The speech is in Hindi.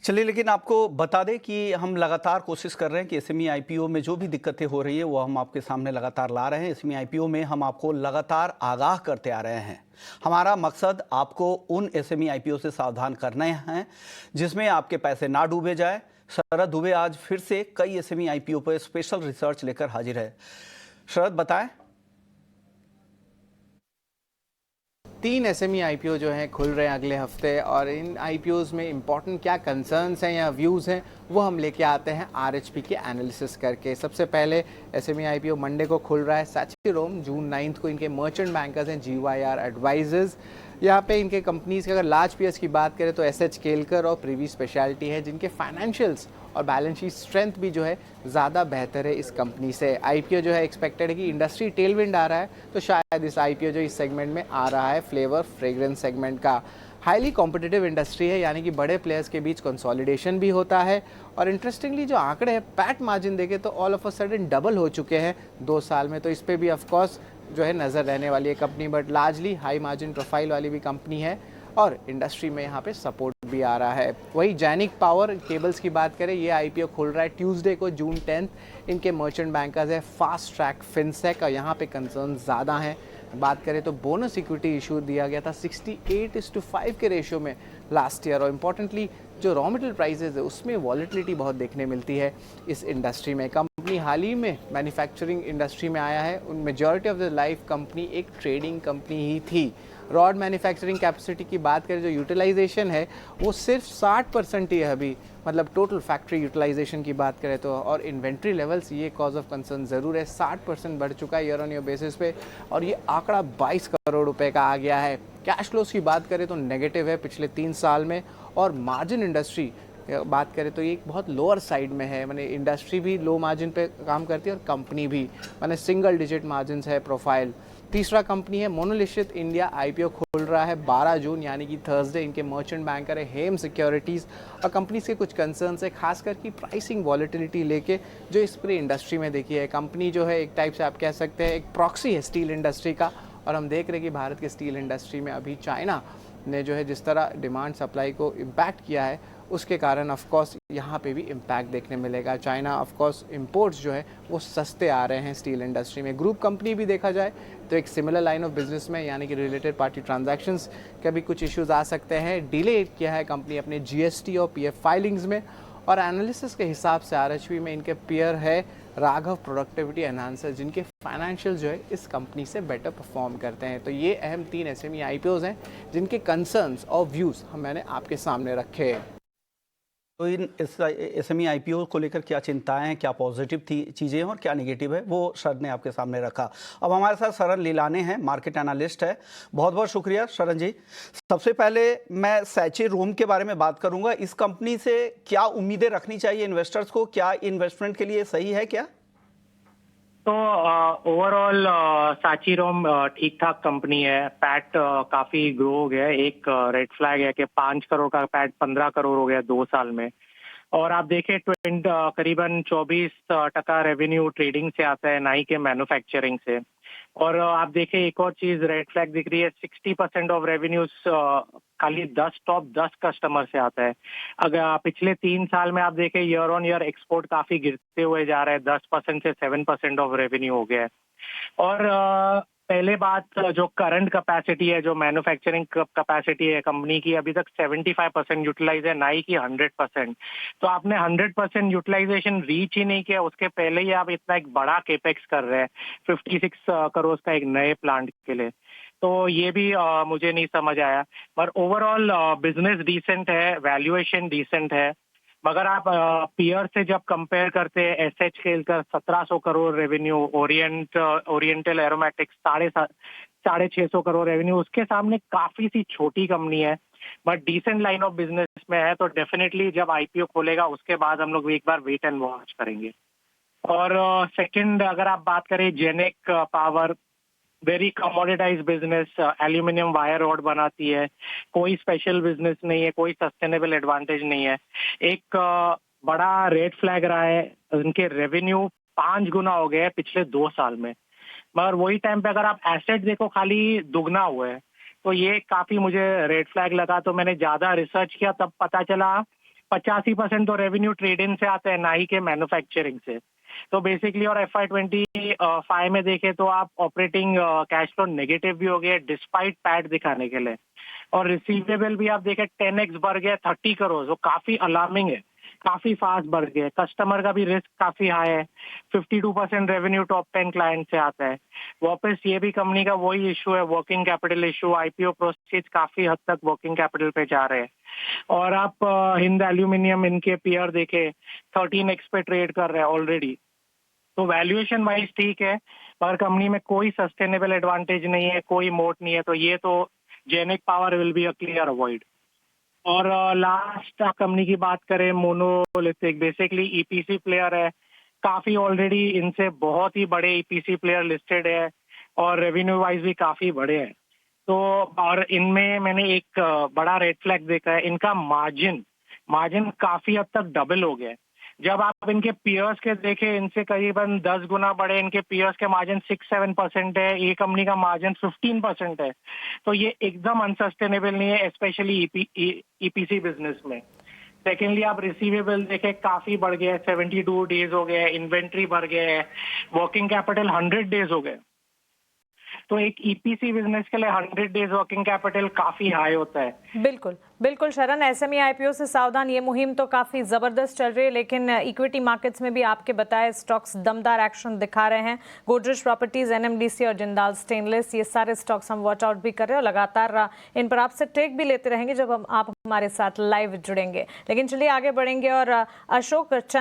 चलिए, लेकिन आपको बता दें कि हम लगातार कोशिश कर रहे हैं कि एसएमई आईपीओ में जो भी दिक्कतें हो रही है वो हम आपके सामने लगातार ला रहे हैं। एसएमई आईपीओ में हम आपको लगातार आगाह करते आ रहे हैं। हमारा मकसद आपको उन एसएमई आईपीओ से सावधान करने हैं जिसमें आपके पैसे ना डूबे जाए। शरद दुबे आज फिर से कई एसएमई आईपीओ पर स्पेशल रिसर्च लेकर हाजिर है। शरद, बताएं। 3 एसएमई आईपीओ जो हैं खुल रहे हैं अगले हफ्ते, और इन आईपीओज में इंपॉर्टेंट क्या कंसर्न्स हैं या व्यूज़ हैं वो हम लेके आते हैं आरएचपी के एनालिसिस करके। सबसे पहले एसएमई आईपीओ मंडे को खुल रहा है सैचीरोम, जून 9 को। इनके मर्चेंट बैंकर्स हैं जीवाईआर एडवाइजर्स। यहाँ पे इनके कंपनीज के अगर लार्ज पीएस की बात करें तो एसएच केलकर और प्रीवी स्पेशलिटी है, जिनके फाइनेंशियल्स और बैलेंस शीट स्ट्रेंथ भी जो है ज़्यादा बेहतर है इस कंपनी से। आईपीओ जो है एक्सपेक्टेड है कि इंडस्ट्री टेलविंड आ रहा है, तो शायद इस आईपीओ जो इस सेगमेंट में आ रहा है फ्लेवर फ्रेग्रेंस सेगमेंट का। हाईली कॉम्पिटिटिव इंडस्ट्री है, यानी कि बड़े प्लेयर्स के बीच कंसोलिडेशन भी होता है। और इंटरेस्टिंगली जो आंकड़े हैं पैट मार्जिन देखे तो all of a sudden double हो चुके हैं 2 साल में, तो इस पर भी ऑफकोर्स जो है नज़र रहने वाली है company. But largely high margin profile वाली भी कंपनी है और इंडस्ट्री में यहाँ पे सपोर्ट भी आ रहा है। वही जैनिक पावर केबल्स की बात करें, ये आईपीओ खुल रहा है ट्यूसडे को जून 10। इनके मर्चेंट बैंकर्स है फास्ट ट्रैक फिनसेक, और यहाँ पे कंसर्न ज़्यादा हैं। बात करें तो बोनस इक्विटी इशू दिया गया था 68:5 के रेशियो में लास्ट ईयर। और इम्पॉर्टेंटली जो रॉ मटेरियल प्राइसेस है उसमें वॉलेटिलिटी बहुत देखने मिलती है इस इंडस्ट्री में। कंपनी हाल ही में मैन्युफैक्चरिंग इंडस्ट्री में आया है। उन majority of the life company एक ट्रेडिंग कंपनी ही थी। रॉड मैन्युफैक्चरिंग कैपेसिटी की बात करें, जो यूटिलाइजेशन है वो सिर्फ 60% ही है अभी, मतलब टोटल फैक्ट्री यूटिलाइजेशन की बात करें तो। और इन्वेंट्री लेवल्स ये कॉज ऑफ कंसर्न ज़रूर है, 60% बढ़ चुका है ईयर ऑन ईयर बेसिस पे, और ये आंकड़ा 22 करोड़ रुपए का आ गया है। कैश फ्लोस की बात करें तो नेगेटिव है पिछले 3 साल में। और मार्जिन इंडस्ट्री बात करें तो ये एक बहुत लोअर साइड में है, मैंने इंडस्ट्री भी लो मार्जिन पे काम करती है और कंपनी भी, मैंने सिंगल डिजिट मार्जिन है प्रोफाइल। तीसरा कंपनी है मोनोलिथिक इंडिया, आईपीओ खोल रहा है 12 जून यानी कि थर्सडे। इनके मर्चेंट बैंकर है हेम सिक्योरिटीज़, और कंपनी के कुछ कंसर्न्स है खासकर की प्राइसिंग वॉलेटिलिटी लेके जो इस पूरी इंडस्ट्री में देखी है। कंपनी जो है एक टाइप से आप कह सकते हैं एक प्रॉक्सी है स्टील इंडस्ट्री का, और हम देख रहे हैं कि भारत के स्टील इंडस्ट्री में अभी चाइना ने जो है जिस तरह डिमांड सप्लाई को इम्पैक्ट किया है, उसके कारण ऑफ कोर्स यहाँ पे भी इम्पैक्ट देखने मिलेगा। चाइना ऑफ कोर्स इंपोर्ट्स जो है वो सस्ते आ रहे हैं स्टील इंडस्ट्री में। ग्रुप कंपनी भी देखा जाए तो एक सिमिलर लाइन ऑफ बिजनेस में, यानी कि रिलेटेड पार्टी ट्रांजैक्शंस का भी कुछ इश्यूज आ सकते हैं। डिले किया है कंपनी अपने जीएसटी और पीएफ फाइलिंग्स में। और एनालिसिस के हिसाब से आरएचपी में इनके पेयर है राघव प्रोडक्टिविटी एनहांसर, जिनके फाइनेंशियल जो है इस कंपनी से बेटर परफॉर्म करते हैं। तो ये अहम 3 एसएमई आईपीओज हैं जिनके कंसर्न्स और व्यूज़ मैंने आपके सामने रखे। तो इन एसएमई आईपीओ को लेकर क्या चिंताएं हैं, क्या पॉजिटिव थी चीज़ें हैं और क्या नेगेटिव है, वो शरद ने आपके सामने रखा। अब हमारे साथ शरण लीलाने हैं, मार्केट एनालिस्ट है। बहुत बहुत शुक्रिया शरण जी। सबसे पहले मैं सैचीरोम के बारे में बात करूंगा। इस कंपनी से क्या उम्मीदें रखनी चाहिए इन्वेस्टर्स को, क्या इन्वेस्टमेंट के लिए सही है क्या? तो ओवरऑल सैचीरोम ठीक ठाक कंपनी है। पैट काफी ग्रो हो गया है। एक रेड फ्लैग है कि 5 करोड़ का पैट 15 करोड़ हो गया 2 साल में। और आप देखें करीबन 24% रेवेन्यू ट्रेडिंग से आता है, ना ही के मैन्युफैक्चरिंग से। और आप देखें एक और चीज रेड फ्लैग दिख रही है, 60% ऑफ रेवेन्यूज खाली 10 टॉप 10 कस्टमर से आता है। अगर पिछले 3 साल में आप देखें ईयर ऑन ईयर एक्सपोर्ट काफी गिरते हुए जा रहा है, 10% से 7% ऑफ रेवेन्यू हो गया है। और पहले बात जो करंट कैपेसिटी है, जो मैन्युफैक्चरिंग कैपेसिटी है कंपनी की, अभी तक 75% यूटिलाइज है, ना ही कि 100%। तो आपने 100% यूटिलाइजेशन रीच ही नहीं किया, उसके पहले ही आप इतना एक बड़ा केपेक्स कर रहे हैं 56 करोड़ का एक नए प्लांट के लिए। तो ये भी मुझे नहीं समझ आया। पर ओवरऑल बिजनेस डिसेंट है, वैल्यूएशन डिसेंट है। मगर आप पीयर से जब कंपेयर करते हैं, SH Kelkar 1700 crore revenue, Oriental Aromatics 650 crore revenue, उसके सामने काफी सी छोटी कंपनी है, but decent line of business में है। तो डेफिनेटली जब आईपीओ खोलेगा उसके बाद हम लोग एक बार वेट एंड वॉच करेंगे। और सेकंड अगर आप बात करें जेनेक power, very commoditize business, aluminium wire rod बनाती है, कोई स्पेशल बिजनेस नहीं है, कोई सस्टेनेबल एडवांटेज नहीं है। एक बड़ा रेड फ्लैग रहा है, उनके रेवेन्यू 5 गुना हो गए पिछले 2 साल में, मगर वही टाइम पे अगर आप एसेट देखो खाली दुगना हुआ है। तो ये काफी मुझे रेड फ्लैग लगा। तो मैंने ज्यादा रिसर्च किया, तब पता चला 85% तो रेवेन्यू ट्रेड इन से आता है, ना ही के मैन्युफैक्चरिंग से। तो बेसिकली और FY25 में देखें तो आप ऑपरेटिंग कैश फ्लो नेगेटिव भी हो गया डिस्पाइट पैट दिखाने के लिए, और रिसीवेबल भी आप देखें 10x बढ़ गया 30 करोड़, वो काफी अलार्मिंग है, काफी फास्ट बढ़ गया। कस्टमर का भी रिस्क काफी हाई है, 52% रेवेन्यू टॉप 10 क्लाइंट से आता है। वापस ये भी कंपनी का वही इशू है, working capital issue. IPO proceeds काफी हद तक वर्किंग कैपिटल पे जा रहे हैं। और आप हिंद एल्यूमिनियम इनके पीयर देखे 13x पे ट्रेड कर रहे हैं ऑलरेडी। तो वैल्यूएशन वाइज ठीक है, पर कंपनी में कोई सस्टेनेबल एडवांटेज नहीं है, कोई मोट नहीं है, तो ये तो Genic power will be a clear avoid. और लास्ट कंपनी की बात करें, मोनोलिथिक बेसिकली ईपीसी प्लेयर है, काफी ऑलरेडी इनसे बहुत ही बड़े ईपीसी प्लेयर लिस्टेड है और रेवेन्यू वाइज भी काफी बड़े हैं। तो और इनमें मैंने एक बड़ा रेड फ्लैग देखा है, इनका मार्जिन काफी हद तक डबल हो गया है। जब आप इनके पियर्स के देखें, इनसे करीबन 10 गुना बड़े इनके पियर्स के मार्जिन 6-7% है, ये कंपनी का मार्जिन 15% है। तो ये एकदम अनसस्टेनेबल नहीं है, स्पेशली ईपीसी बिजनेस में। सेकेंडली आप रिसीवेबल देखें काफी बढ़ गया है, 72 डेज हो गए, इन्वेंट्री बढ़ गया है, वर्किंग कैपिटल 100 डेज हो गए। तो एक ईपीसी बिजनेस के लिए 100 डेज वर्किंग कैपिटल काफी हाई होता है। बिल्कुल बिल्कुल शरण, एसएमई आईपीओ से सावधान, ये मुहिम तो काफी जबरदस्त चल रही है, लेकिन इक्विटी मार्केट्स में भी आपके बताए स्टॉक्स दमदार एक्शन दिखा रहे हैं। गोदरेज प्रॉपर्टीज, एनएमडीसी और जिंदाल स्टेनलेस, ये सारे स्टॉक्स हम वॉच आउट भी कर रहे हैं और लगातार इन पर आपसे टेक भी लेते रहेंगे जब आप हमारे साथ लाइव जुड़ेंगे। लेकिन चलिए आगे बढ़ेंगे और अशोक चंद